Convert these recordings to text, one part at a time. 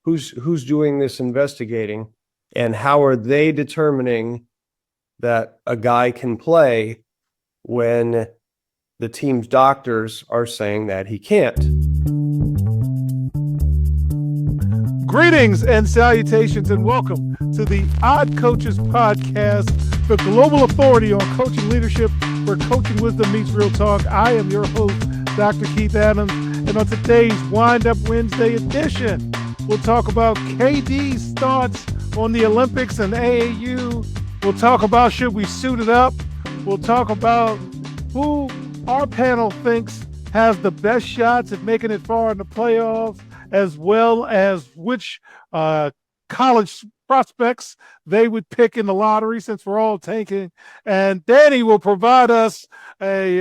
who's doing this investigating, and how are they determining that a guy can play when the team's doctors are saying that he can't? Greetings and salutations, and welcome to the Odd Coaches Podcast, the global authority on coaching leadership, where coaching wisdom meets real talk. I am your host, Dr. Keith Adams, and on today's Wind Up Wednesday edition, we'll talk about KD's thoughts on the Olympics and AAU. We'll talk about should we suit it up. We'll talk about who our panel thinks has the best shots at making it far in the playoffs, as well as which college prospects they would pick in the lottery, since we're all tanking. And Danny will provide us a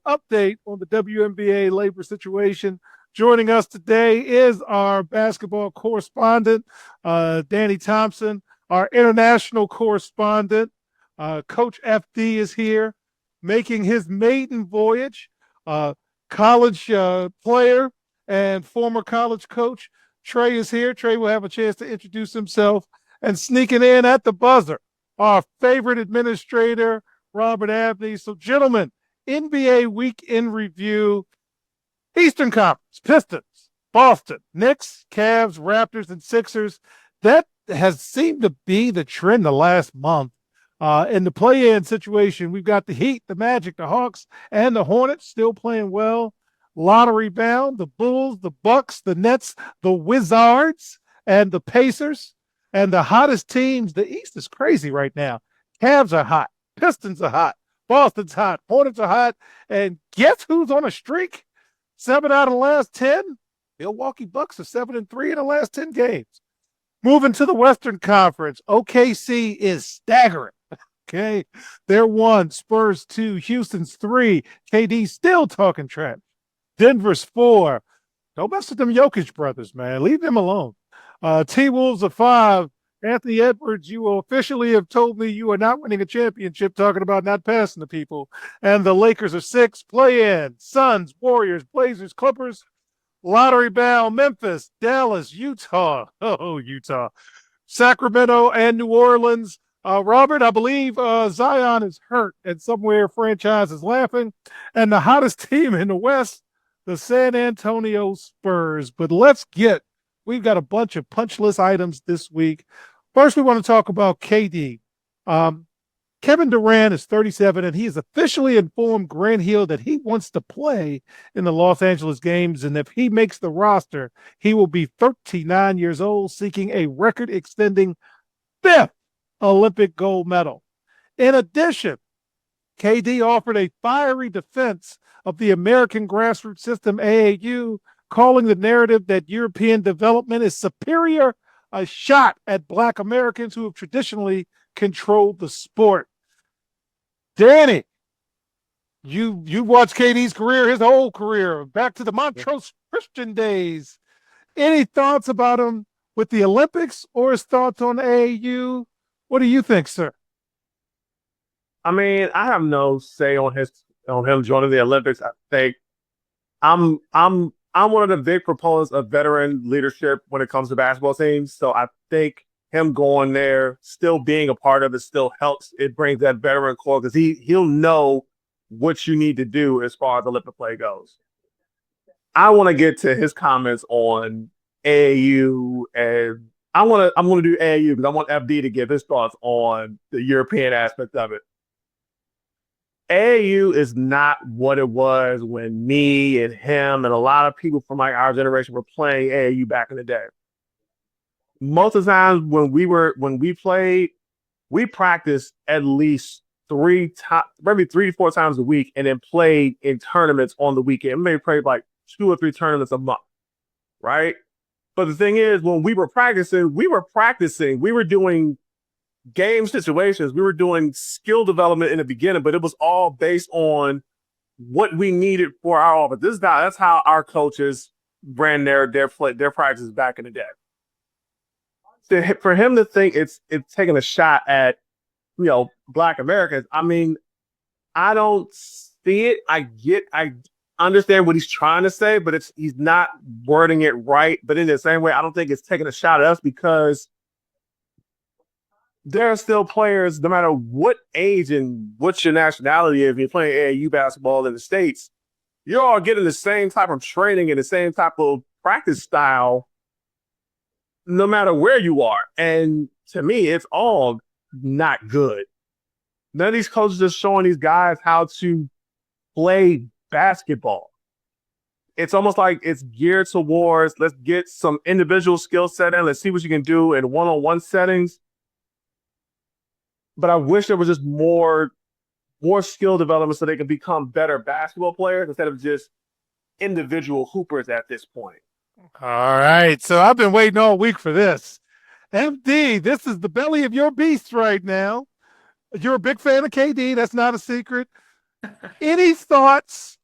update on the WNBA labor situation. Joining us today is our basketball correspondent, Danny Thompson. Our international correspondent, Coach FD, is here, making his maiden voyage. College player and former college coach Trey is here. Trey will have a chance to introduce himself. And sneaking in at the buzzer, our favorite administrator, Robert Abney. So, gentlemen, NBA week in review. Eastern Conference, Pistons, Boston, Knicks, Cavs, Raptors, and Sixers. That has seemed to be the trend the last month. In the play-in situation, we've got the Heat, the Magic, the Hawks, and the Hornets still playing well. Lottery bound, the Bulls, the Bucks, the Nets, the Wizards, and the Pacers. And the hottest teams, the East is crazy right now. Cavs are hot. Pistons are hot. Boston's hot. Hornets are hot. And guess who's on a streak? 7 out of the last 10? Milwaukee Bucks are 7-3 in the last 10 games. Moving to the Western Conference, OKC is staggering. Okay, they're 1, Spurs 2, Houston's 3. KD still talking trash. Denver's 4. Don't mess with them Jokic brothers, man. Leave them alone. T-Wolves are 5. Anthony Edwards, you will officially have told me you are not winning a championship, talking about not passing the people. And the Lakers are 6. Play-in, Suns, Warriors, Blazers, Clippers, lottery bound, Memphis, Dallas, Utah. Oh, Utah. Sacramento and New Orleans. Robert, I believe Zion is hurt, and somewhere franchise is laughing. And the hottest team in the West, the San Antonio Spurs. But we've got a bunch of punch list items this week. First, we want to talk about KD. Kevin Durant is 37, and he has officially informed Grant Hill that he wants to play in the Los Angeles games. And if he makes the roster, he will be 39 years old, seeking a record-extending 5th Olympic gold medal. In addition, KD offered a fiery defense of the American grassroots system, AAU, calling the narrative that European development is superior a shot at Black Americans who have traditionally controlled the sport. Danny, you watched KD's career, his whole career, back to the Montrose Christian days. Any thoughts about him with the Olympics or his thoughts on AAU? What do you think, sir? I mean, I have no say on him joining the Olympics. I think I'm one of the big proponents of veteran leadership when it comes to basketball teams. So I think him going there, still being a part of it, still helps. It brings that veteran core because he'll know what you need to do as far as Olympic play goes. I want to get to his comments on AAU, and I'm gonna do AAU because I want FD to give his thoughts on the European aspect of it. AAU is not what it was when me and him and a lot of people from like our generation were playing AAU back in the day. Most of the times when we played, we practiced at least maybe 3 to 4 times a week, and then played in tournaments on the weekend. Maybe played like 2 or 3 tournaments a month, right? But the thing is, when we were practicing, we were doing game situations. We were doing skill development in the beginning, but it was all based on what we needed for our offense. That's how our coaches ran their practices back in the day. For him to think it's taking a shot at, Black Americans, I mean, I don't see it. I understand what he's trying to say, but he's not wording it right. But in the same way, I don't think it's taking a shot at us because there are still players, no matter what age and what your nationality, if you're playing AAU basketball in the States, you're all getting the same type of training and the same type of practice style, no matter where you are. And to me, it's all not good. None of these coaches are showing these guys how to play basketball. It's almost like it's geared towards, let's get some individual skill set in, let's see what you can do in one-on-one settings. But I wish there was just more skill development so they can become better basketball players instead of just individual hoopers at this point. All right. So I've been waiting all week for this. MD, this is the belly of your beast right now. You're a big fan of KD. That's not a secret. Any thoughts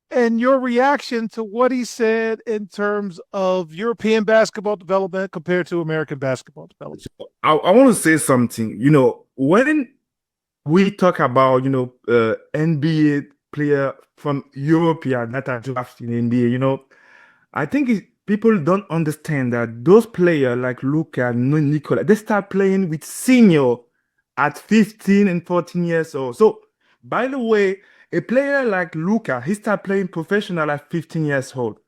and your reaction to what he said in terms of European basketball development compared to American basketball development? I want to say something. When we talk about, NBA player from European that are drafted in NBA, I think people don't understand that those players like Luka and Nikola, they start playing with senior at 15 and 14 years old. So, by the way, a player like Luka, he start playing professional at 15 years old.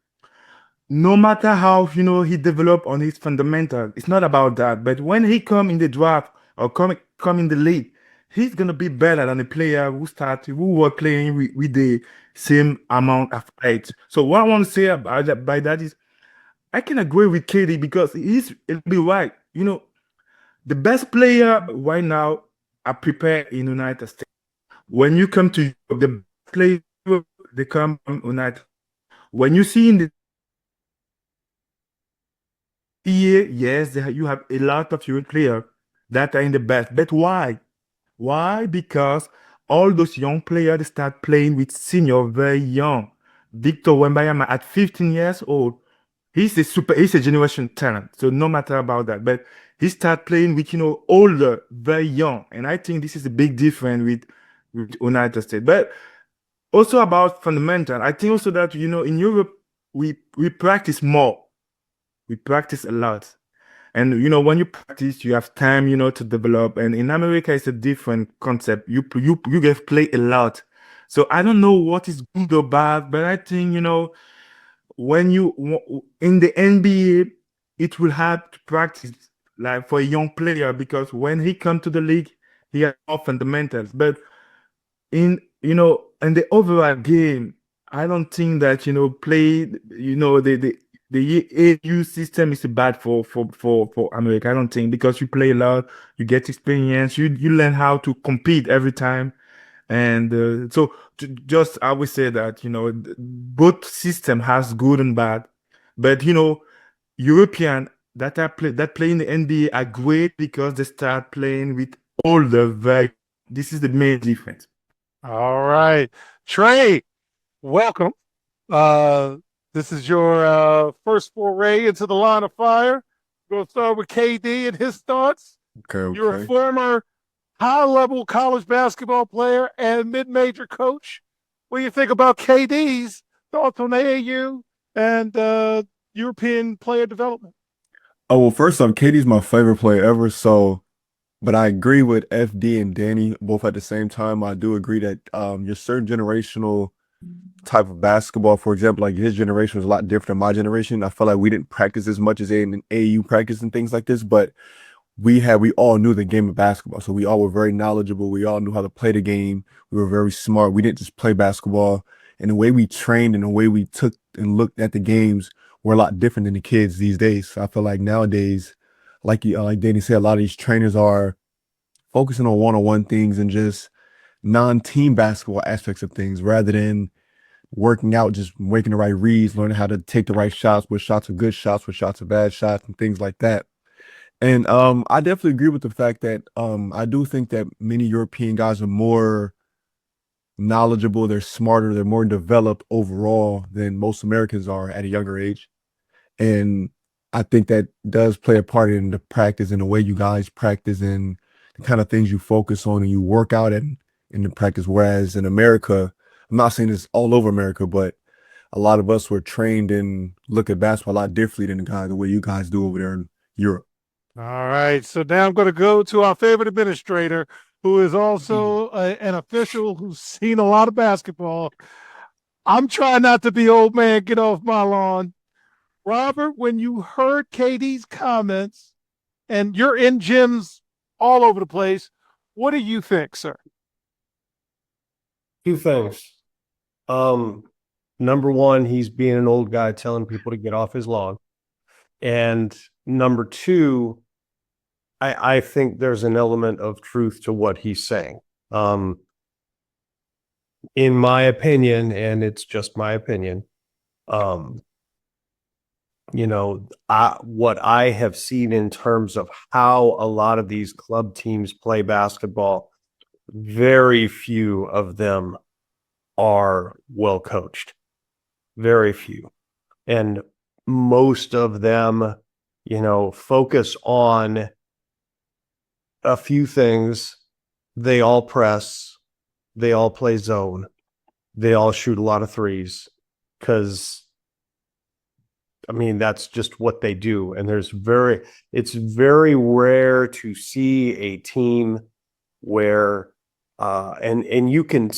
No matter how, he develop on his fundamentals, it's not about that. But when he come in the draft or come in the league, he's going to be better than a player who were playing with the same amount of age. So what I want to say about that, by that is, I can agree with KD because it'll be right. The best player right now are prepared in United States. When you come to Europe, the players, they come from United. When you see in the year, yes, you have a lot of European players that are in the best. But why? Why? Because all those young players they start playing with senior very young. Victor Wembanyama at 15 years old, he's a generation talent. So no matter about that. But he start playing with, older, very young. And I think this is a big difference with United States. But also about fundamental, I think also that, in Europe, we practice more. We practice a lot. And, when you practice, you have time, to develop. And in America, it's a different concept. You get play a lot. So I don't know what is good or bad, but I think, when you in the NBA, it will have to practice like for a young player because when he come to the league, he has more fundamentals. But in the overall game, I don't think that play the AU system is bad for America. I don't think because you play a lot, you get experience, you learn how to compete every time. And so just I would say that both system has good and bad, but European that play in the NBA are great because they start playing with older. This is the main difference. All right, Trey, welcome. This is your first foray into the line of fire. We're going to start with KD and his thoughts. Okay. You're a former high-level college basketball player and mid-major coach. What do you think about KD's thoughts on AAU and European player development? Oh, well, first off, KD's my favorite player ever. But I agree with FD and Danny both at the same time. I do agree that your certain generational type of basketball, for example, like his generation was a lot different than my generation. I felt like we didn't practice as much as in AAU practice and things like this, but we all knew the game of basketball. So we all were very knowledgeable. We all knew how to play the game. We were very smart. We didn't just play basketball. And the way we trained and the way we took and looked at the games were a lot different than the kids these days. So I feel like nowadays, like Danny said, a lot of these trainers are focusing on one-on-one things and just non-team basketball aspects of things rather than working out, just making the right reads, learning how to take the right shots, what shots are good shots, what shots are bad shots, and things like that. And I definitely agree with the fact that I do think that many European guys are more knowledgeable, they're smarter, they're more developed overall than most Americans are at a younger age. And I think that does play a part in the practice and the way you guys practice and the kind of things you focus on and you work out in the practice. Whereas in America, I'm not saying it's all over America, but a lot of us were trained and look at basketball a lot differently than the way you guys do over there in Europe. All right. So now I'm going to go to our favorite administrator, who is also an official who's seen a lot of basketball. I'm trying not to be old man, get off my lawn. Robert, when you heard KD's comments, and you're in gyms all over the place, what do you think, sir? Two things. Number one, he's being an old guy telling people to get off his lawn. And number two, I think there's an element of truth to what he's saying. In my opinion, and it's just my opinion, what I have seen in terms of how a lot of these club teams play basketball, very few of them are well coached. Very few. And most of them, focus on a few things. They all press, they all play zone, they all shoot a lot of threes because that's just what they do. And it's very rare to see a team where and you can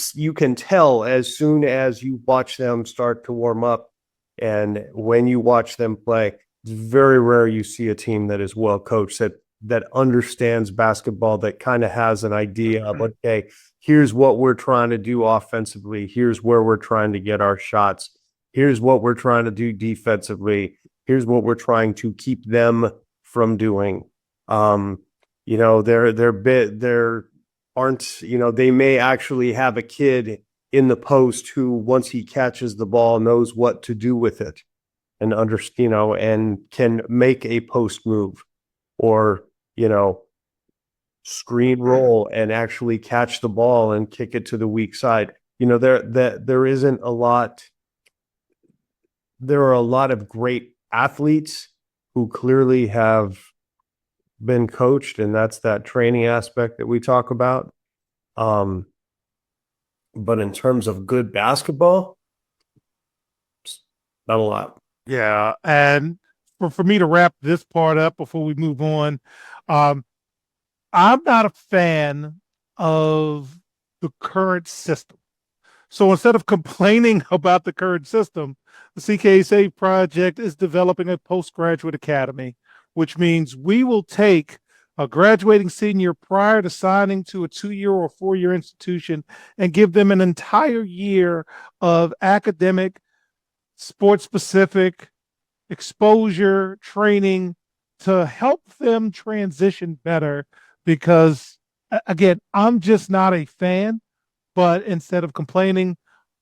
tell as soon as you watch them start to warm up, and when you watch them play, it's very rare you see a team that is well coached, that understands basketball, that kind of has an idea of, okay, here's what we're trying to do offensively, here's where we're trying to get our shots, here's what we're trying to do defensively, here's what we're trying to keep them from doing. They may actually have a kid in the post who, once he catches the ball, knows what to do with it and and can make a post move or, screen roll and actually catch the ball and kick it to the weak side. There isn't a lot. There are a lot of great athletes who clearly have been coached, and that's that training aspect that we talk about. But in terms of good basketball, not a lot. Yeah. And for me to wrap this part up before we move on, I'm not a fan of the current system. So instead of complaining about the current system, the CKSA project is developing a postgraduate academy, which means we will take a graduating senior prior to signing to a 2-year or 4-year institution and give them an entire year of academic, sports-specific exposure, training to help them transition better. Because, again, I'm just not a fan, but instead of complaining,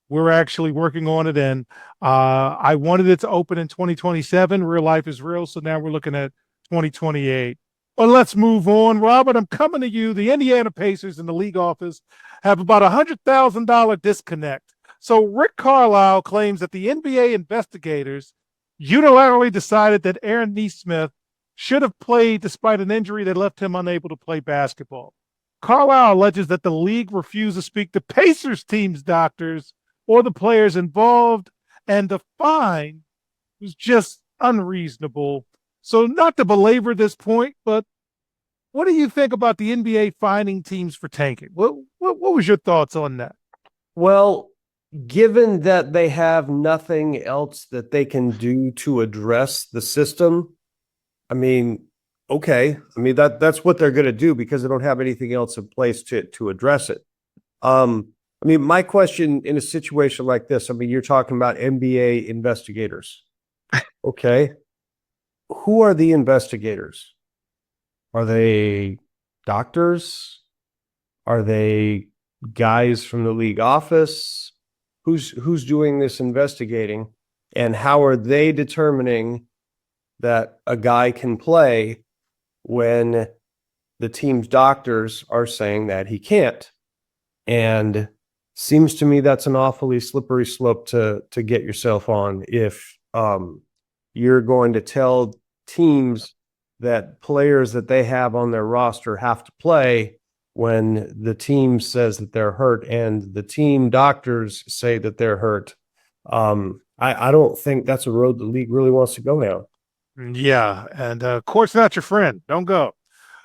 we're actually working on it. And I wanted it to open in 2027. Real life is real. So now we're looking at 2028. Well, let's move on. Robert, I'm coming to you. The Indiana Pacers in the league office have about $100,000 disconnect. So Rick Carlisle claims that the NBA investigators unilaterally decided that Aaron Nesmith should have played despite an injury that left him unable to play basketball. Carlisle alleges that the league refused to speak to Pacers team's doctors or the players involved, and the fine was just unreasonable. So not to belabor this point, but what do you think about the NBA fining teams for tanking? What was your thoughts on that? Well, given that they have nothing else that they can do to address the system, okay. That's what they're going to do because they don't have anything else in place to address it. My question in a situation like this, you're talking about NBA investigators. Okay. Who are the investigators? Are they doctors? Are they guys from the league office? Who's doing this investigating? And how are they determining that a guy can play when the team's doctors are saying that he can't? And seems to me that's an awfully slippery slope to get yourself on if you're going to tell teams that players that they have on their roster have to play when the team says that they're hurt and the team doctors say that they're hurt. I don't think that's a road the league really wants to go down. Yeah, and court's not your friend. Don't go.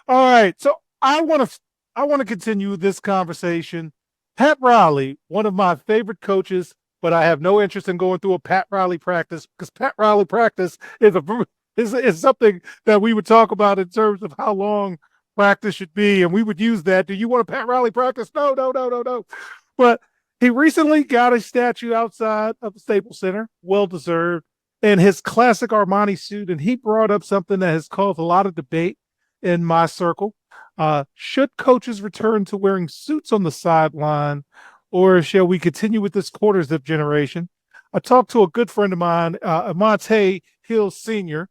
All right, so I want to continue this conversation. Pat Riley, one of my favorite coaches, but I have no interest in going through a Pat Riley practice because Pat Riley practice is something that we would talk about in terms of how long practice should be, and we would use that. Do you want a Pat Riley practice? No, no, no, no, no. But he recently got a statue outside of the Staples Center, well deserved, in his classic Armani suit, and he brought up something that has caused a lot of debate in my circle. Should coaches return to wearing suits on the sideline, or shall we continue with this quarter zip generation? I talked to a good friend of mine, Monte Hill Sr.,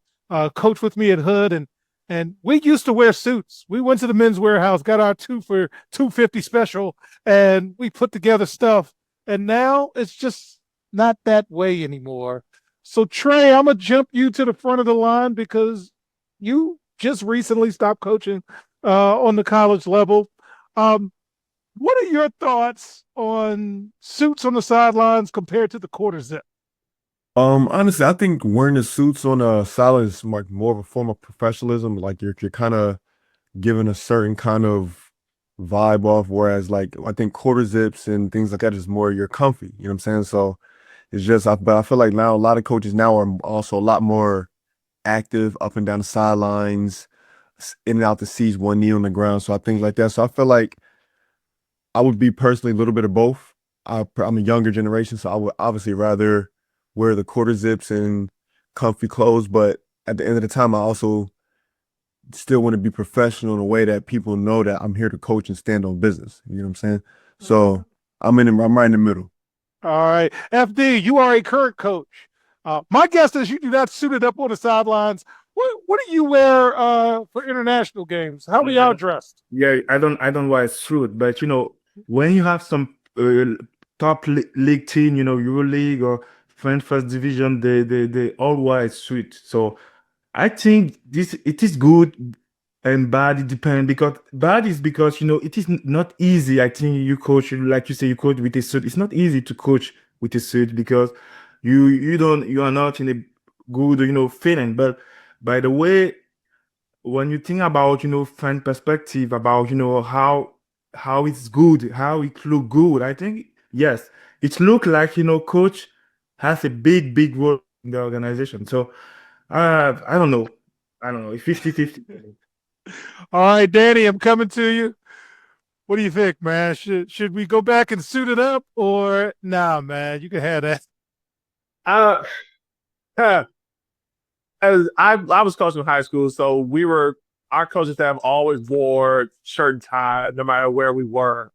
coached with me at Hood, and we used to wear suits. We went to the men's warehouse, got our 2 for $250 special, and we put together stuff. And now it's just not that way anymore. So Trey, I'm gonna jump you to the front of the line because you just recently stopped coaching on the college level. What are your thoughts on suits on the sidelines compared to the quarter zip? Honestly, I think wearing the suits on a sideline is more of a form of professionalism. Like you're kind of giving a certain kind of vibe off, whereas like I think quarter zips and things like that is more you're comfy. You know what I'm saying? So it's just, but I feel like now a lot of coaches now are also a lot more active up and down the sidelines, in and out the seats, one knee on the ground. So I think like that. So I feel like I would be personally a little bit of both. I'm a younger generation, so I would obviously rather wear the quarter zips and comfy clothes. But at the end of the time, I also still want to be professional in a way that people know that I'm here to coach and stand on business. You know what I'm saying? So I'm right in the middle. All right. FD, you are a current coach. My guess is you do not suit it up on the sidelines. What do you wear for international games? How are y'all dressed? Yeah, I don't wear a suit, but when you have some top league team, EuroLeague or French First Division, they all wear a suit. So I think it is good and bad. It depends because bad is because it is not easy. I think you coach, like you say, you coach with a suit. It's not easy to coach with a suit because you are not in a good feeling. But by the way, when you think about fan perspective about how it's good, how it look good, I think yes, it look like coach has a big role in the organization. So I don't know. 50-50. All right, Danny, I'm coming to you. What do you think, man? Should we go back and suit it up, or nah, man? You can have that. As I was coaching in high school, so our coaching staff always wore shirt and tie no matter where we were.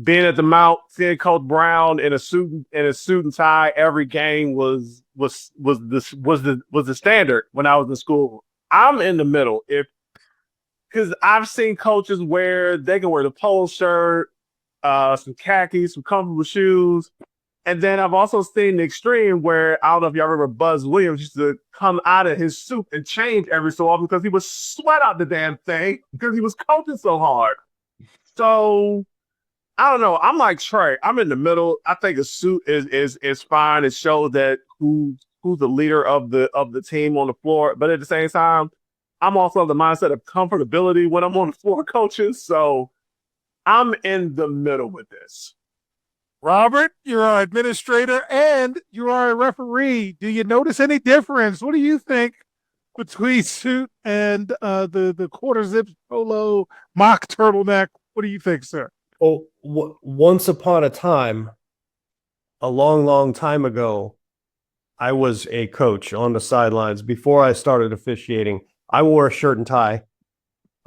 Being at the Mount, seeing Coach Brown in a suit and tie every game was the standard when I was in school. I'm in the middle because I've seen coaches they can wear the polo shirt, some khakis, some comfortable shoes. And then I've also seen the extreme where I don't know if y'all remember Buzz Williams used to come out of his suit and change every so often because he would sweat out the damn thing because he was coaching so hard. So I don't know. I'm like Trey. I'm in the middle. I think a suit is fine. It shows that who's the leader of the team on the floor. But at the same time, I'm also of the mindset of comfortability when I'm on the floor coaching. So I'm in the middle with this. Robert, you're our administrator and you are a referee. Do you notice any difference? What do you think between suit and the quarter zip polo mock turtleneck? What do you think, sir? Well, once upon a time, a long time ago, I was a coach on the sidelines. Before I started officiating, I wore a shirt and tie.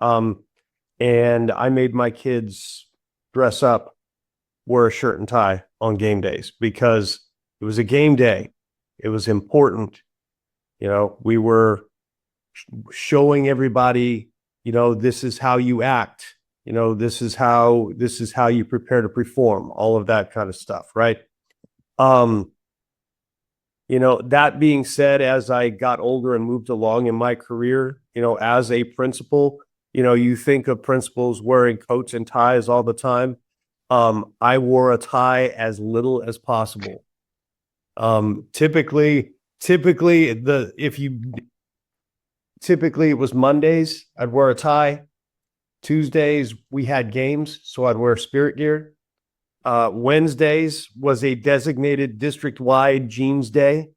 And I made my kids dress up, wear a shirt and tie on game days because it was a game day. It was important. We were showing everybody, this is how you act. This is how you prepare to perform, all of that kind of stuff, right? That being said, as I got older and moved along in my career, as a principal, you think of principals wearing coats and ties all the time. I wore a tie as little as possible. Typically it was Mondays, I'd wear a tie. Tuesdays we had games, so I'd wear spirit gear. Wednesdays was a designated district-wide jeans day.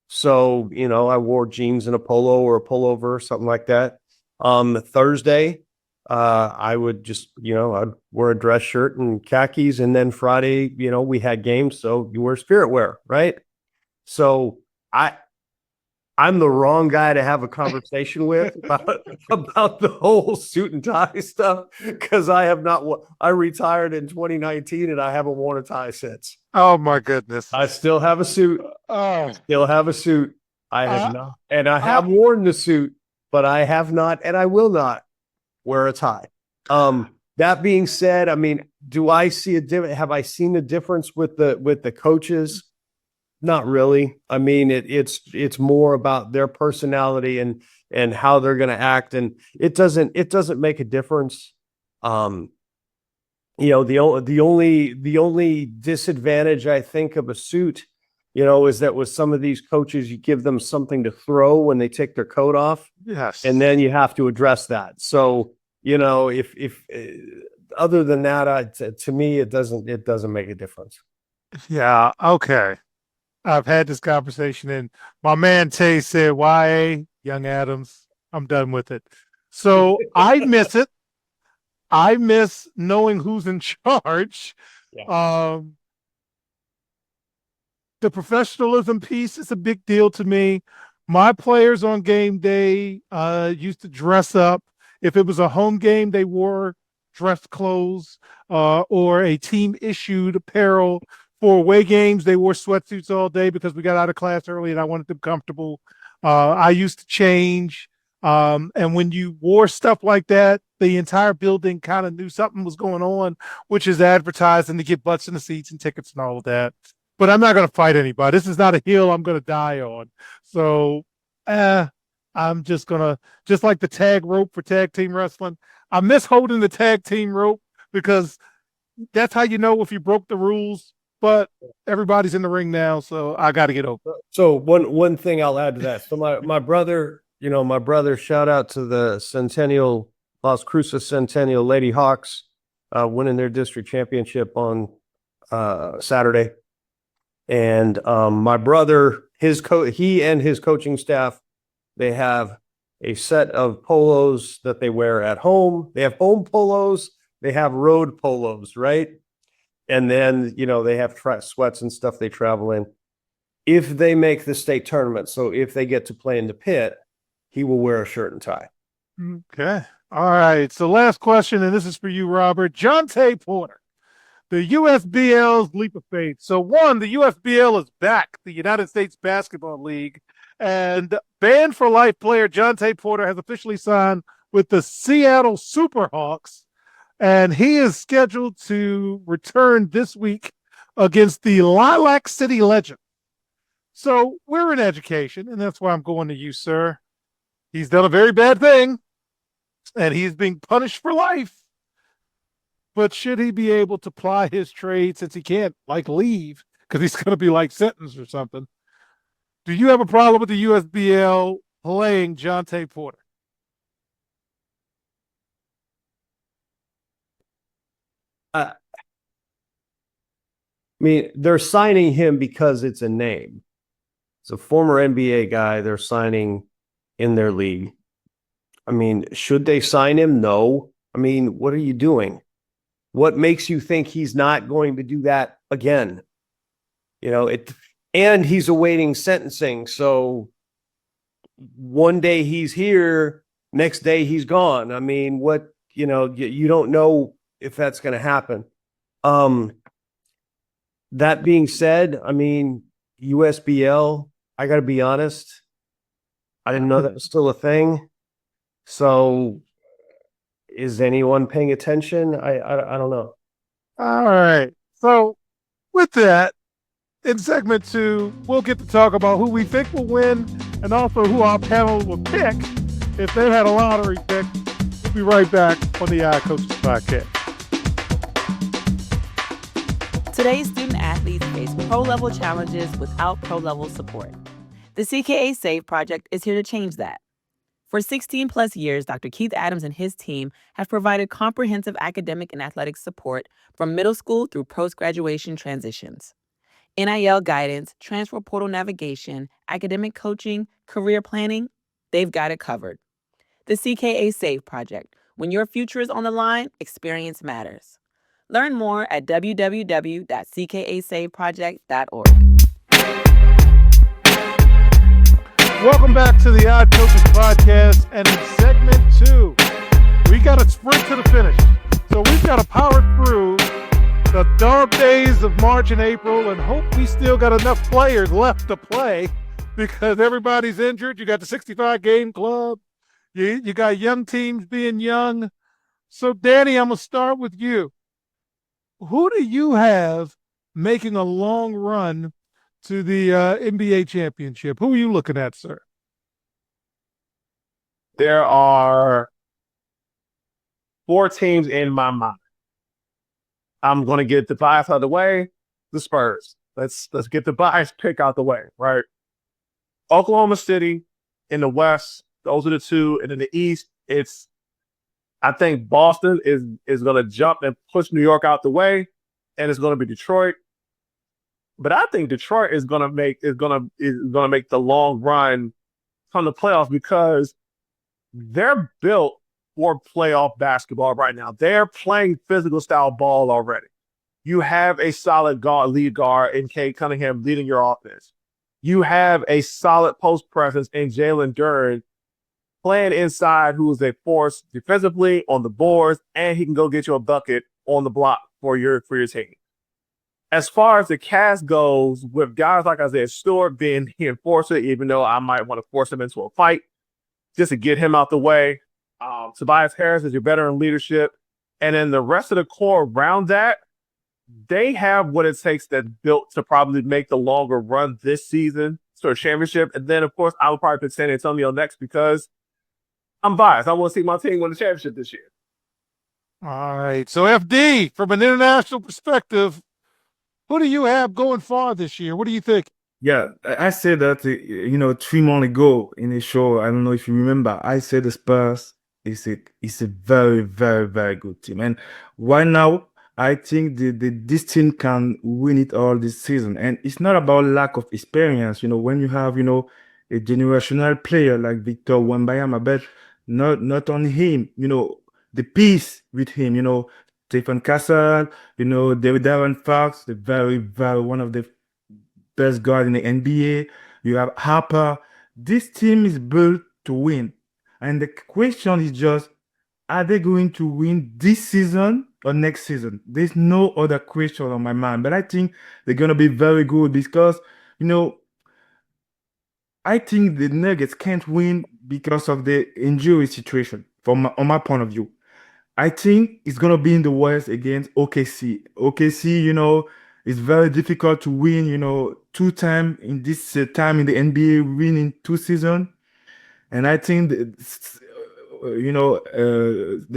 So, I wore jeans and a polo or a pullover or something like that. Thursday, I would just, I'd wear a dress shirt and khakis. And then Friday, we had games. So you wear spirit wear, right? So I'm the wrong guy to have a conversation with about the whole suit and tie stuff, because I retired in 2019 and I haven't worn a tie since. Oh my goodness. I still have a suit. Oh, Still have a suit. I have not, and I have worn the suit, but I have not, and I will not wear a tie. That being said, I mean, do I see a difference? Have I seen a difference with the coaches? Not really. I mean, it's more about their personality and how they're going to act, and it doesn't make a difference. The only disadvantage I think of a suit, is that with some of these coaches, you give them something to throw when they take their coat off. yes. And then you have to address that. So, if other than that, to me, it doesn't make a difference. Yeah. Okay. I've had this conversation, and my man Tay said, "YA, Young Adams, I'm done with it." So I miss it. I miss knowing who's in charge. Yeah. The professionalism piece is a big deal to me. My players on game day used to dress up. If it was a home game, they wore dress clothes or a team issued apparel. For away games, they wore sweatsuits all day because we got out of class early and I wanted them comfortable. I used to change. And when you wore stuff like that, the entire building kind of knew something was going on, which is advertising to get butts in the seats and tickets and all of that. But I'm not going to fight anybody. This is not a hill I'm going to die on. So I'm just like the tag rope for tag team wrestling. I miss holding the tag team rope because that's how you know if you broke the rules. But everybody's in the ring now, so I got to get over. So one thing I'll add to that. So my brother, shout out to the Centennial, Las Cruces Centennial Lady Hawks, winning their district championship on Saturday. And my brother, he and his coaching staff, they have a set of polos that they wear at home. They have home polos. They have road polos, right? And then, they have sweats and stuff they travel in. If they make the state tournament, so if they get to play in the pit, he will wear a shirt and tie. Okay. All right. So last question, and this is for you, Robert. Jontay Porter, the USBL's leap of faith. So one, the USBL is back, the United States Basketball League, and banned for life player Jontay Porter has officially signed with the Seattle Superhawks. And he is scheduled to return this week against the Lilac City Legend. So we're in education, and that's why I'm going to you, sir. He's done a very bad thing, and he's being punished for life. But should he be able to ply his trade, since he can't, leave, because he's going to be, sentenced or something? Do you have a problem with the USBL playing Jontay Porter? I mean, they're signing him because it's a name. It's a former NBA guy they're signing in their league. I mean, should they sign him? No. I mean, what are you doing? What makes you think he's not going to do that again? And he's awaiting sentencing. So one day he's here, next day he's gone. I mean, you don't know if that's going to happen. That being said, I mean, USBL, I got to be honest, I didn't know that was still a thing. So is anyone paying attention? I don't know. All right. So with that, in segment 2, we'll get to talk about who we think will win and also who our panel will pick if they had a lottery pick. We'll be right back on the Coaches Podcast. Today's student athletes face pro-level challenges without pro-level support. The CKA SAVE project is here to change that. For 16 plus years, Dr. Keith Adams and his team have provided comprehensive academic and athletic support from middle school through post-graduation transitions. NIL guidance, transfer portal navigation, academic coaching, career planning, they've got it covered. The CKA SAVE project. When your future is on the line, experience matters. Learn more at www.ckasaveproject.org. Welcome back to the Odd Coaches Podcast, and in segment 2, we got a sprint to the finish. So we've got to power through the dog days of March and April and hope we still got enough players left to play because everybody's injured. You got the 65-game club. You got young teams being young. So, Danny, I'm going to start with you. Who do you have making a long run to the NBA championship? Who are you looking at, sir? There are 4 teams in my mind. I'm going to get the bias out of the way. The Spurs. Let's get the bias pick out the way, right? Oklahoma City in the West. Those are the 2. And in the East, I think Boston is going to jump and push New York out the way, and it's going to be Detroit. But I think Detroit is going to make the long run from the playoffs because they're built for playoff basketball right now. They're playing physical style ball already. You have a solid lead guard in Cade Cunningham leading your offense. You have a solid post presence in Jalen Darryn playing inside, who is a force defensively on the boards, and he can go get you a bucket on the block for your team. As far as the cast goes, with guys like Isaiah Stewart being the enforcer, even though I might want to force him into a fight just to get him out the way. Tobias Harris is your veteran leadership. And then the rest of the core around that, they have what it takes that's built to probably make the longer run this season, so a championship. And then, of course, I would probably pick San Antonio next because I'm biased. I want to see my team win the championship this year. All right. So, FD, from an international perspective, who do you have going far this year? What do you think? Yeah, I said that, 3 months ago in a show. I don't know if you remember. I said the Spurs is a very, very, very good team. And right now, I think this team can win it all this season. And it's not about lack of experience. When you have, a generational player like Victor Wembanyama, but not only him, the piece with him, Stephen Castle, Darryn Fox, the very, very one of the best guard in the NBA. You have Harper. This team is built to win. And the question is just, are they going to win this season or next season? There's no other question on my mind. But I think they're going to be very good because, I think the Nuggets can't win because of the injury situation on my point of view. I think it's going to be in the West against OKC. OKC, it's very difficult to win, 2 times in this time in the NBA, winning 2 seasons. And I think, the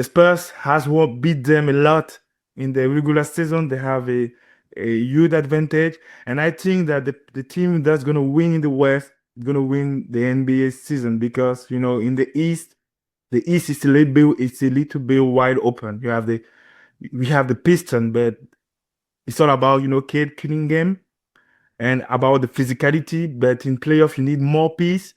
Spurs won't beat them a lot in the regular season. They have a huge advantage. And I think that the team that's going to win in the West is going to win the NBA season because, in the East is a little bit wide open. We have the Pistons, but it's all about, Cade Cunningham and about the physicality. But in playoff, you need more piece.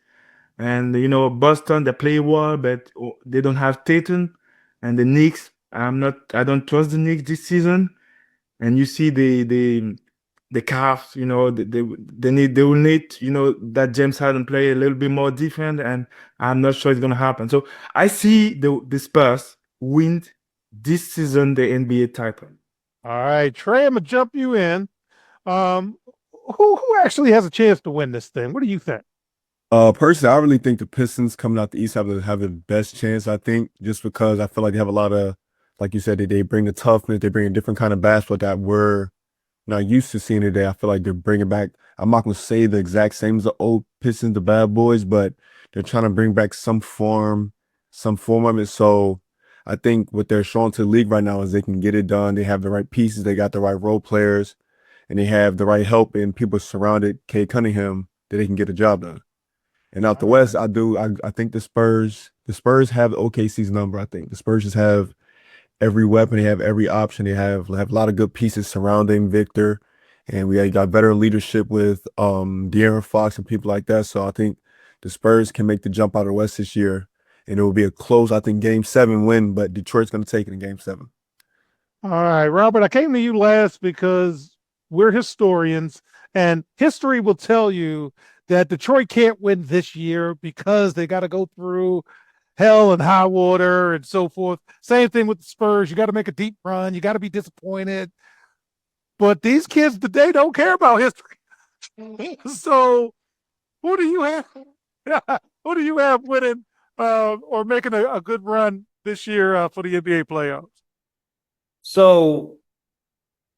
And, Boston, they play well, but they don't have Tatum. And the Knicks, I don't trust the Knicks this season. And you see the Cavs, they will need, that James Harden play a little bit more defense, and I'm not sure it's going to happen. So I see the Spurs win this season the NBA title. All right, Trey, I'm going to jump you in. Who actually has a chance to win this thing? What do you think? Personally, I really think the Pistons coming out the East have the best chance, I think, just because I feel like they have a lot of, like you said, they bring the toughness, they bring a different kind of basketball that we're not used to seeing today. I feel like they're bringing back, I'm not going to say the exact same as the old Pistons, the bad boys, but they're trying to bring back some form of it. So I think what they're showing to the league right now is they can get it done. They have the right pieces. They got the right role players. and they have the right help and people surrounded Kate Cunningham that they can get a job done. And out the West, I think the Spurs have OKC's number. I think the Spurs just have every weapon, they have every option. They have a lot of good pieces surrounding Victor, and we got better leadership with De'Aaron Fox and people like that. So I think the Spurs can make the jump out of the West this year, and it will be a close, I think, Game 7 win, but Detroit's going to take it in Game 7. All right, Robert, I came to you last because we're historians, and history will tell you that Detroit can't win this year because they got to go through hell and high water and so forth. Same thing with the Spurs. You got to make a deep run. You got to be disappointed. But these kids today don't care about history. So who do you have? Who do you have winning or making a good run this year for the NBA playoffs? So,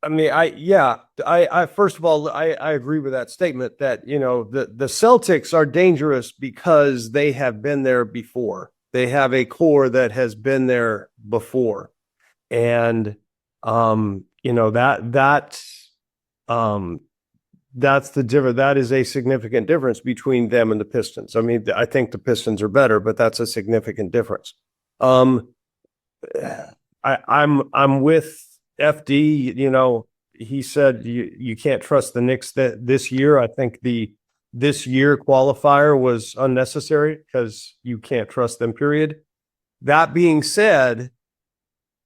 I mean, I first of all, I agree with that statement that, you know, the Celtics are dangerous because they have been there before. They have a core that has been there before. And, you know, that's the difference. That is a significant difference between them and the Pistons. I mean, I think the Pistons are better, but that's a significant difference. I'm with FD. You know, he said you can't trust the Knicks this year. I think this year qualifier was unnecessary because you can't trust them, period. That being said,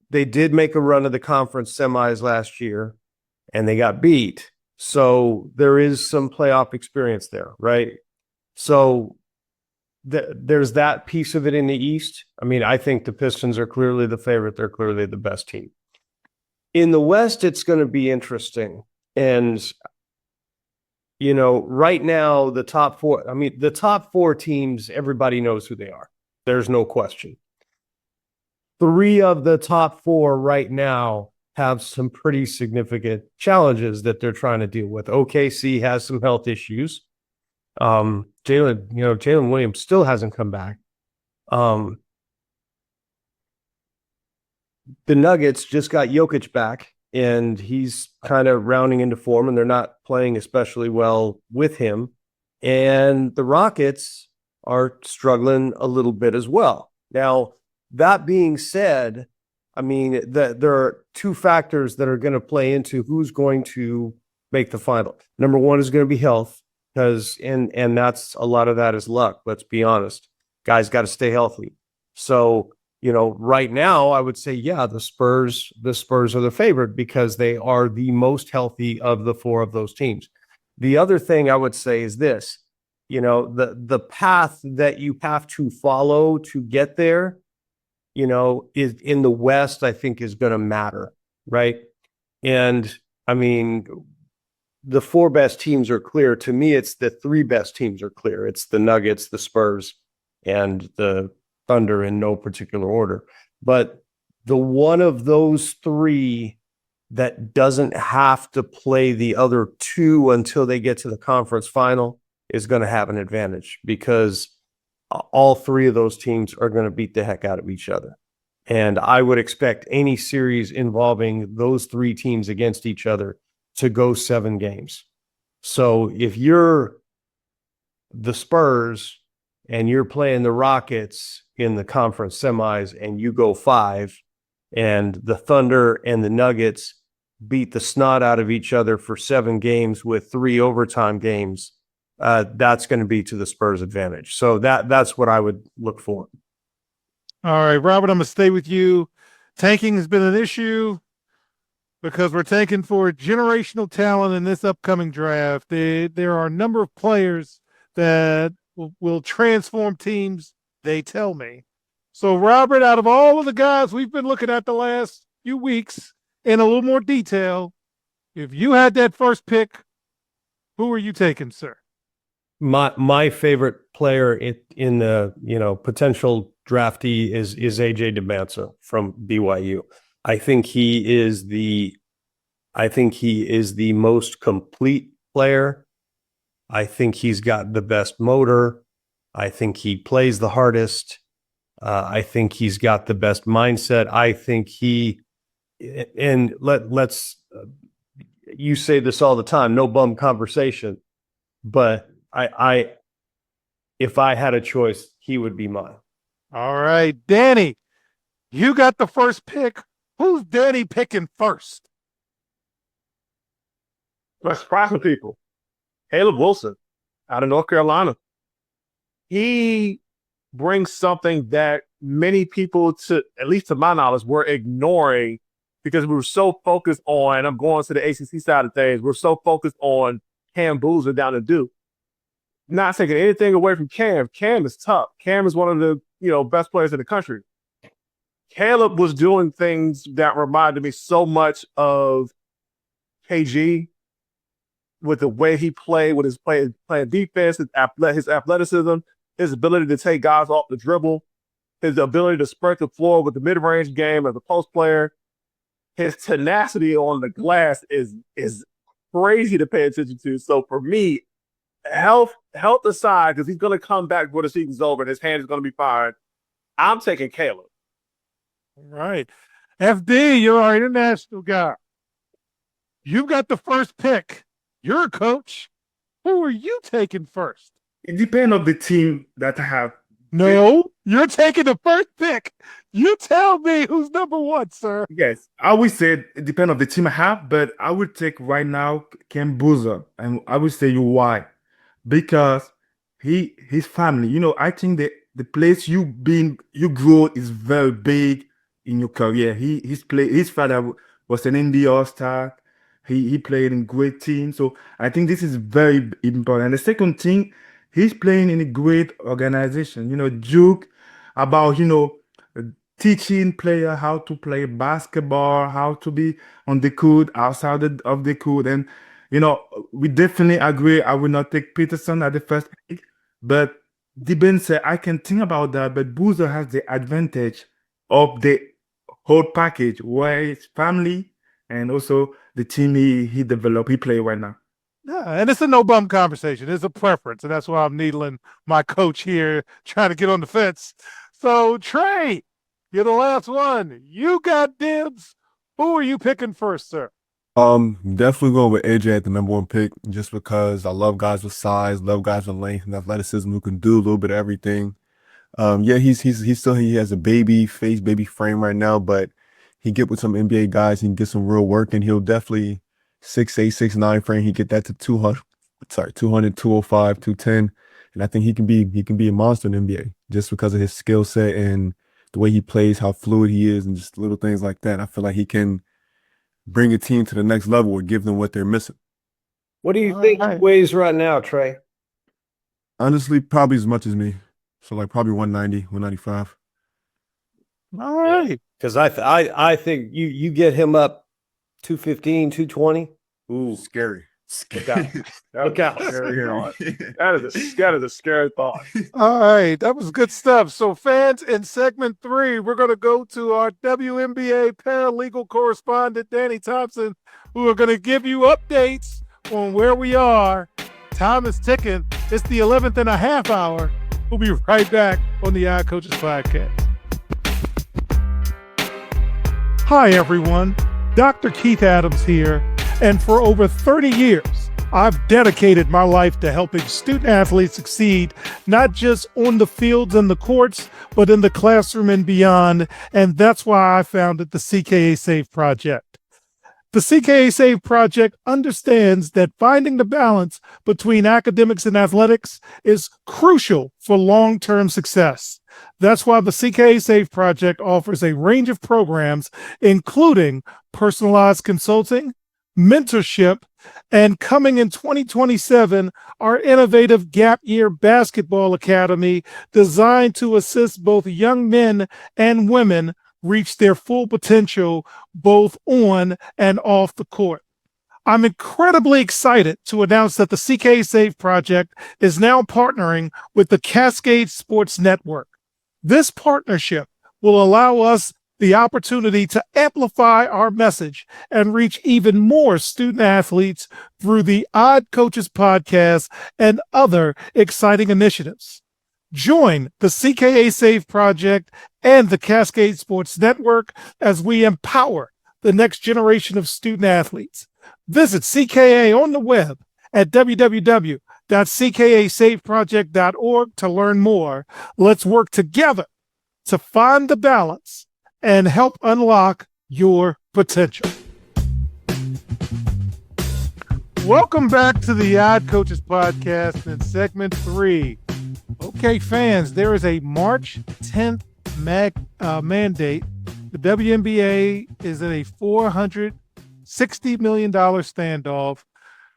they did make a run of the conference semis last year and they got beat. So there is some playoff experience there, right? So there's that piece of it in the East. I mean, I think the Pistons are clearly the favorite. They're clearly the best team. In the West, it's going to be interesting. And, you know, right now, the top four teams, everybody knows who they are. There's no question. 3 of the top 4 right now have some pretty significant challenges that they're trying to deal with. OKC has some health issues. Jalen Williams still hasn't come back. The Nuggets just got Jokic back, and he's kind of rounding into form, and they're not playing especially well with him. And the Rockets are struggling a little bit as well. Now, that being said, I mean, there are 2 factors that are going to play into who's going to make the final. Number 1 is going to be health, because and that's a lot of that is luck. Let's be honest, guys got to stay healthy. So, you know, right now I would say, yeah, the Spurs are the favorite because they are the most healthy of the 4 of those teams. The other thing I would say is this, you know, the path that you have to follow to get there, you know, is in the West, I think is going to matter, right? And I mean, the 4 best teams are clear. To me, it's the 3 best teams are clear. It's the Nuggets, the Spurs, and the Thunder in no particular order. But the one of those 3 that doesn't have to play the other 2 until they get to the conference final is going to have an advantage because all 3 of those teams are going to beat the heck out of each other. And I would expect any series involving those 3 teams against each other to go 7 games. So if you're the Spurs and you're playing the Rockets in the conference semis and you go 5, and the Thunder and the Nuggets beat the snot out of each other for 7 games with 3 overtime games, that's going to be to the Spurs' advantage. So that's what I would look for. All right, Robert, I'm going to stay with you. Tanking has been an issue because we're tanking for generational talent in this upcoming draft. There are a number of players that will transform teams, they tell me. So, Robert, out of all of the guys we've been looking at the last few weeks in a little more detail, if you had that first pick, who are you taking, sir? My favorite player in the, you know, potential draftee is AJ Dybantsa from BYU. I think he is the most complete player. I think he's got the best motor. I think he plays the hardest. I think he's got the best mindset. I think you say this all the time, no bum conversation, but if I had a choice, he would be mine. All right, Danny, you got the first pick. Who's Danny picking first? Let's surprise some people. Caleb Wilson out of North Carolina. He brings something that many people, to at least to my knowledge, were ignoring because we were so focused on, I'm going to the ACC side of things, we're so focused on Cam Boozer down to Duke. Not taking anything away from Cam. Cam is tough. Cam is one of the best players in the country. Caleb was doing things that reminded me so much of KG with the way he played, with his playing defense, his athleticism, his ability to take guys off the dribble, his ability to spread the floor with the mid-range game as a post player. His tenacity on the glass is crazy to pay attention to. So for me, health aside, because he's going to come back before the season's over and his hand is going to be fine, I'm taking Caleb. All right. FD, you're our international guy. You've got the first pick. You're a coach. Who are you taking first? It depends on the team that I have. No, you're taking the first pick. You tell me who's number one, sir. Yes, I would say it depends on the team I have, but I would take right now Cam Boozer, and I would say you why. Because his family, I think the place you grow is very big in your career. His father was an NBA All-Star. He played in great team. So I think this is very important. And the second thing, he's playing in a great organization. Duke, about teaching player how to play basketball, how to be on the court, outside of the court. And we definitely agree. I will not take Peterson at the first pick, but Dybantsa, I can think about that. But Boozer has the advantage of the whole package, where his family and also the team he developed, he play right now. Yeah, and it's a no bum conversation. It's a preference, and that's why I'm needling my coach here, trying to get on the fence. So Trey, you're the last one. You got dibs. Who are you picking first, sir? Definitely going with AJ at the number one pick, just because I love guys with size, love guys with length and athleticism who can do a little bit of everything. Yeah, he has a baby face, baby frame right now, but he get with some NBA guys, he can get some real work, and he'll definitely 6'8", 6'9" frame. He get that to 200, 205, 210, and I think he can be a monster in the NBA just because of his skill set and the way he plays, how fluid he is, and just little things like that. I feel like he can bring a team to the next level or give them what they're missing. What do you think he weighs right now, Trey? Honestly, probably as much as me. So like probably 190, 195. All right. Because I think you get him up 215, 220. Ooh, Scary. Look out. Look out. That is a scary thought. All right. That was good stuff. So fans, in segment 3, we're going to go to our WNBA paralegal correspondent, Danny Thompson, who are going to give you updates on where we are. Time is ticking. It's the 11th and a half hour. We'll be right back on the Odd Coaches Podcast. Hi, everyone. Dr. Keith Adams here. And for over 30 years, I've dedicated my life to helping student athletes succeed, not just on the fields and the courts, but in the classroom and beyond. And that's why I founded the CKA Save Project. The CKA Save Project understands that finding the balance between academics and athletics is crucial for long-term success. That's why the CKA Save Project offers a range of programs, including personalized consulting, mentorship, and coming in 2027, our innovative Gap Year Basketball Academy designed to assist both young men and women reach their full potential both on and off the court. I'm incredibly excited to announce that the CK Save Project is now partnering with the Cascade Sports Network. This partnership will allow us the opportunity to amplify our message and reach even more student athletes through the Odd Coaches Podcast and other exciting initiatives. Join the CKA Save Project and the Cascade Sports Network as we empower the next generation of student athletes. Visit CKA on the web at www.ckasaveproject.org to learn more. Let's work together to find the balance and help unlock your potential. Welcome back to the Odd Coaches Podcast in segment 3. Okay, fans, there is a March 10th mandate. The WNBA is at a $460 million standoff.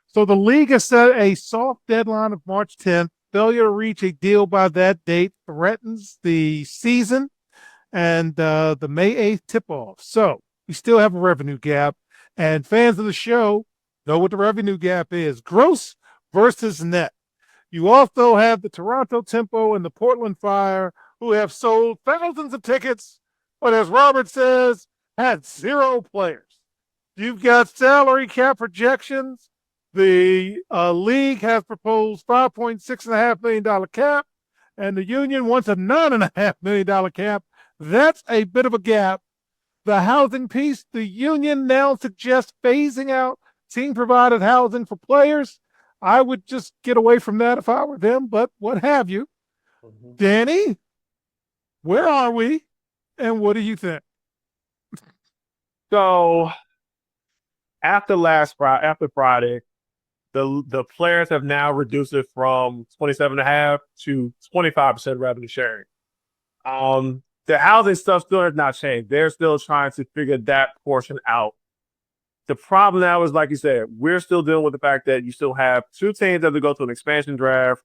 So the league has set a soft deadline of March 10th. Failure to reach a deal by that date threatens the season and the May 8th tip-off. So we still have a revenue gap. And fans of the show know what the revenue gap is. Gross versus net. You also have the Toronto Tempo and the Portland Fire, who have sold thousands of tickets, but as Robert says, had 0 players. You've got salary cap projections. The league has proposed $5.65 million cap, and the union wants a $9.5 million cap. That's a bit of a gap. The housing piece, the union now suggests phasing out team-provided housing for players. I would just get away from that if I were them, but what have you. Mm-hmm. Danny, where are we, and what do you think? So after Friday, the players have now reduced it from 27.5% to 25% revenue sharing. The housing stuff still has not changed. They're still trying to figure that portion out. The problem now is, like you said, we're still dealing with the fact that you still have 2 teams that have to go to an expansion draft.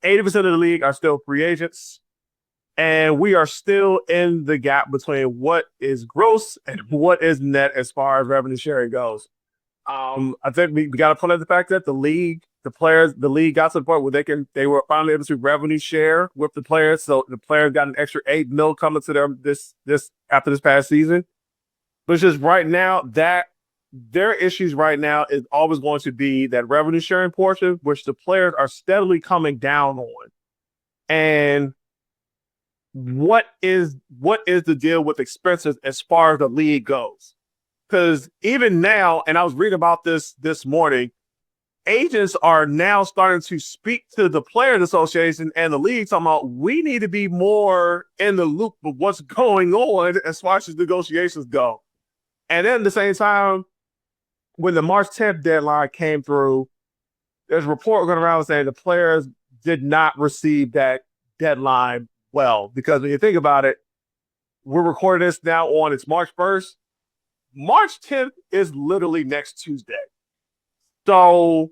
80% of the league are still free agents. And we are still in the gap between what is gross and what is net as far as revenue sharing goes. I think we got to point out the fact that the league got to the point where they were finally able to revenue share with the players. So the players got an extra $8 million coming to them this after this past season. But it's just right now that their issues right now is always going to be that revenue sharing portion, which the players are steadily coming down on. And what is the deal with expenses as far as the league goes? Because even now, and I was reading about this morning, agents are now starting to speak to the Players Association and the league, talking about we need to be more in the loop of what's going on as far as negotiations go. And then at the same time, when the March 10th deadline came through, there's a report going around saying the players did not receive that deadline well. Because when you think about it, we're recording this now on, it's March 1st. March 10th is literally next Tuesday. So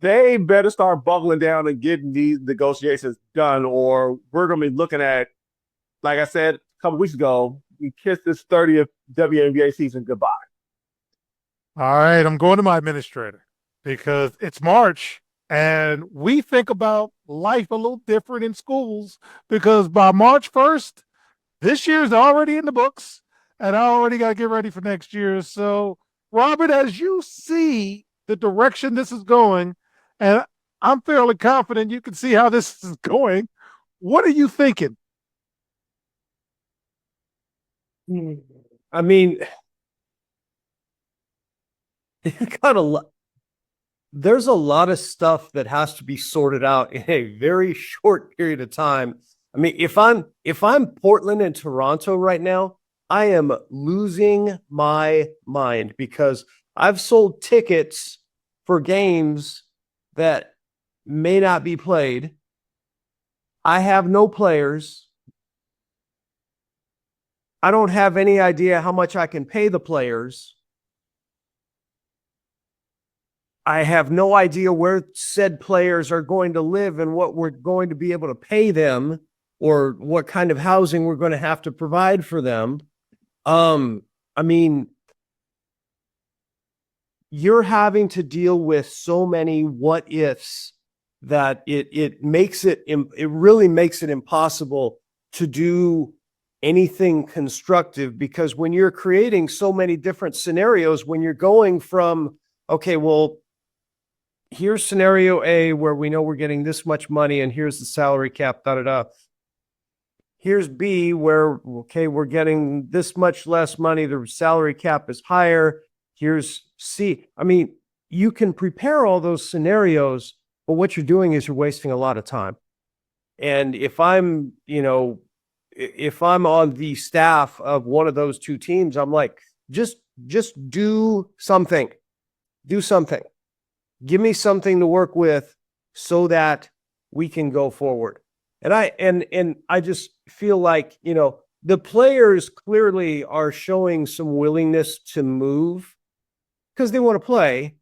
they better start buckling down and getting these negotiations done, or we're going to be looking at, like I said a couple weeks ago, we kissed this 30th WNBA season goodbye. All right, I'm going to my administrator because it's March and we think about life a little different in schools because by March 1st, this year's already in the books and I already got to get ready for next year. So, Robert, as you see the direction this is going, and I'm fairly confident you can see how this is going, what are you thinking? I mean, there's a lot of stuff that has to be sorted out in a very short period of time. I mean, if I'm Portland and Toronto right now, I am losing my mind because I've sold tickets for games that may not be played. I have no players. I don't have any idea how much I can pay the players. I have no idea where said players are going to live and what we're going to be able to pay them or what kind of housing we're going to have to provide for them. I mean, you're having to deal with so many what ifs that it really makes it impossible to do anything constructive, because when you're creating so many different scenarios, when you're going from, okay, well, here's scenario A where we know we're getting this much money and here's the salary cap, da-da-da. Here's B where, okay, we're getting this much less money, the salary cap is higher. here's C. I mean, you can prepare all those scenarios, but what you're doing is you're wasting a lot of time. And if I'm, if I'm on the staff of one of those two teams, I'm like, just do something. Do something. Give me something to work with so that we can go forward. And I just feel like, the players clearly are showing some willingness to move because they want to play.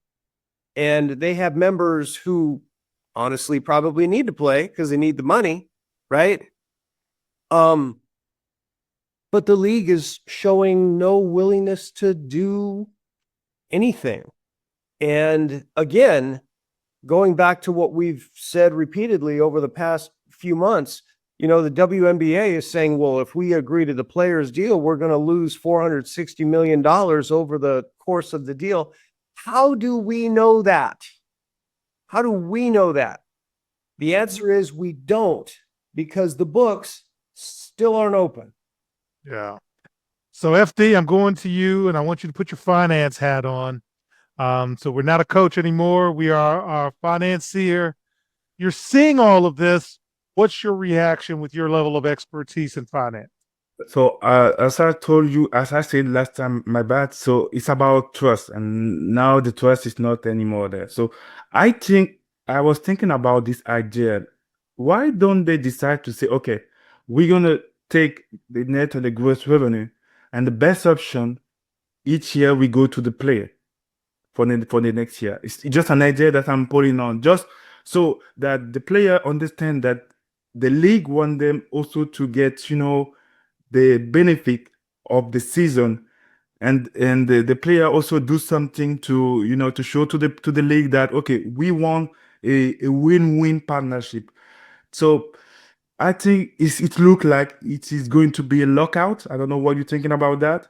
And they have members who honestly probably need to play because they need the money, right? But the league is showing no willingness to do anything. And again, going back to what we've said repeatedly over the past few months, the WNBA is saying, well, if we agree to the players' deal, we're going to lose $460 million over the course of the deal. How do we know that? How do we know that? The answer is we don't, because the books still aren't open. Yeah. So FD, I'm going to you, and I want you to put your finance hat on. So we're not a coach anymore. We are our financier. You're seeing all of this. What's your reaction with your level of expertise in finance? So as I told you, as I said last time, my bad. So it's about trust, and now the trust is not anymore there. So I was thinking about this idea. Why don't they decide to say, okay, we're gonna take the net or the gross revenue, and the best option each year we go to the player for the next year. It's just an idea that I'm putting on, just so that the player understand that the league want them also to get, the benefit of the season, and the player also do something to to show to the league that, okay, we want a win-win partnership. So I think it look like it is going to be a lockout. I don't know what you're thinking about that,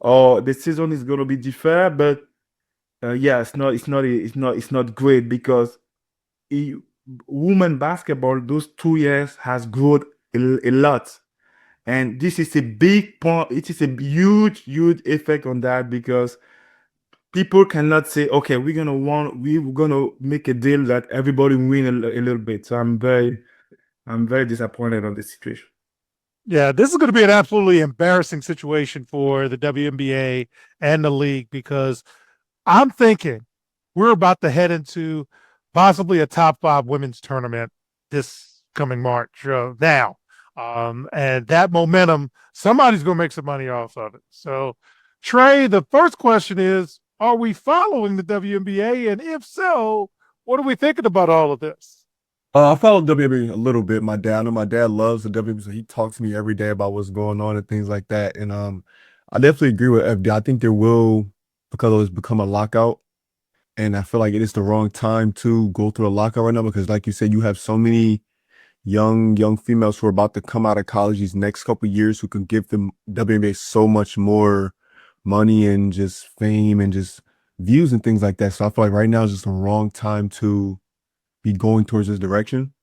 or the season is going to be deferred. But yeah, it's not great, because women basketball those 2 years has grown a lot. And this is a big point. It is a huge effect on that, because people cannot say, okay, we're gonna make a deal that everybody win a little bit. So I'm very disappointed on this situation. Yeah, this is going to be an absolutely embarrassing situation for the WNBA and the league, because I'm thinking we're about to head into possibly a top 5 women's tournament this coming March now. And that momentum, somebody's going to make some money off of it. So, Trey, the first question is, are we following the WNBA? And if so, what are we thinking about all of this? I follow WNBA a little bit. I know my dad loves the WNBA, so he talks to me every day about what's going on and things like that. And I definitely agree with FD. I think there will, because it's become a lockout, and I feel like it is the wrong time to go through a lockout right now, because like you said, you have so many young females who are about to come out of college these next couple of years who can give them WNBA so much more money and just fame and just views and things like that. So I feel like right now is just the wrong time to be going towards this direction.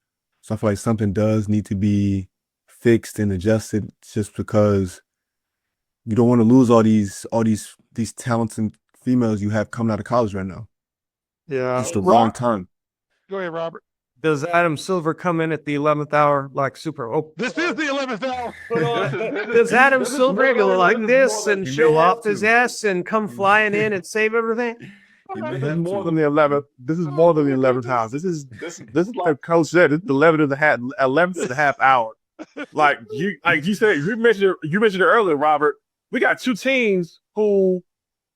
So I feel like something does need to be fixed and adjusted, just because you don't want to lose all these talented females you have coming out of college right now. Yeah. It's the wrong time. Go ahead, Robert. Does Adam Silver come in at the 11th hour like super? Oh, This is the 11th hour. does Adam Silver go like this and show off his ass and come flying in and save everything? This is more than the 11th. This is more than the 11th house. This is like Coach said. This is the 11th and a half hour. Like you said, you mentioned it earlier, Robert. We got two teams who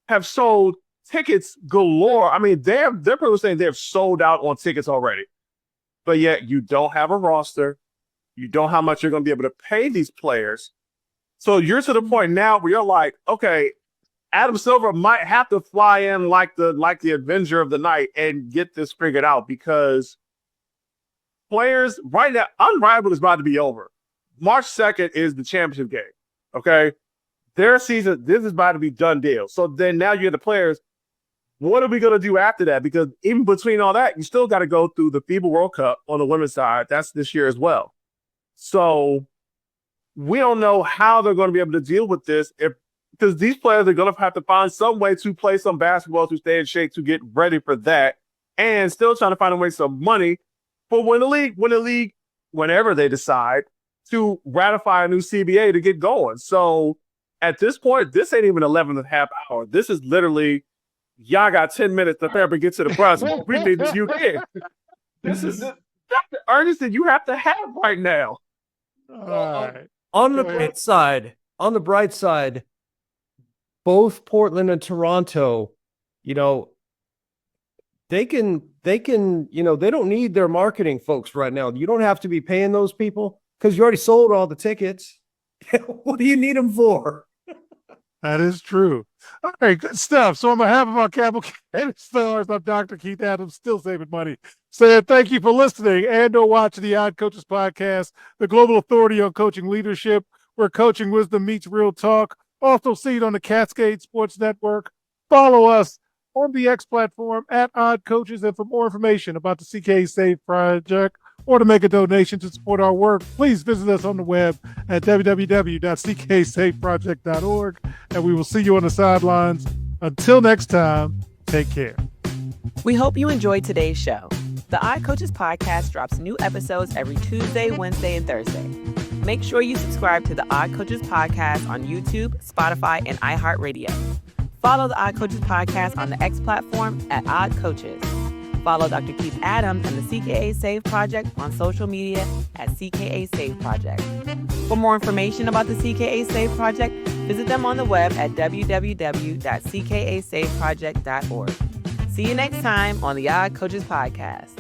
have sold tickets galore. I mean, they're probably saying they've sold out on tickets already. But yet you don't have a roster. You don't know how much you're going to be able to pay these players. So you're to the point now where you're like, okay, Adam Silver might have to fly in like the Avenger of the Night and get this figured out, because players right now, Unrivaled is about to be over. March 2nd is the championship game. Okay. Their season, this is about to be done deal. So then now you have the players. What are we going to do after that? Because even between all that, you still got to go through the FIBA World Cup on the women's side. That's this year as well. So we don't know how they're going to be able to deal with this if because these players are going to have to find some way to play some basketball to stay in shape to get ready for that, and still trying to find a way some money for when the league, whenever they decide to ratify a new CBA to get going. So at this point, this ain't even 11 and a half hour. This is literally, y'all got 10 minutes to prepare and get to the process. We need this UK. This is Dr. Earneston you have to have right now. All right. On the bright side, both Portland and Toronto, they can, they don't need their marketing folks right now. You don't have to be paying those people because you already sold all the tickets. What do you need them for? That is true. All right, good stuff. So on behalf of our Capital Stars, I'm Dr. Keith Adams, still saving money, saying thank you for listening and or watching the Odd Coaches Podcast, the global authority on coaching leadership, where coaching wisdom meets real talk. Also see it on the Cascade Sports Network. Follow us on the X platform at Odd Coaches. And for more information about the CKA Save Project or to make a donation to support our work, please visit us on the web at www.cksaveproject.org. And we will see you on the sidelines. Until next time, take care. We hope you enjoyed today's show. The Odd Coaches Podcast drops new episodes every Tuesday, Wednesday, and Thursday. Make sure you subscribe to the Odd Coaches Podcast on YouTube, Spotify, and iHeartRadio. Follow the Odd Coaches Podcast on the X platform at Odd Coaches. Follow Dr. Keith Adams and the CKA Save Project on social media at CKA Save Project. For more information about the CKA Save Project, visit them on the web at www.cksaveproject.org. See you next time on the Odd Coaches Podcast.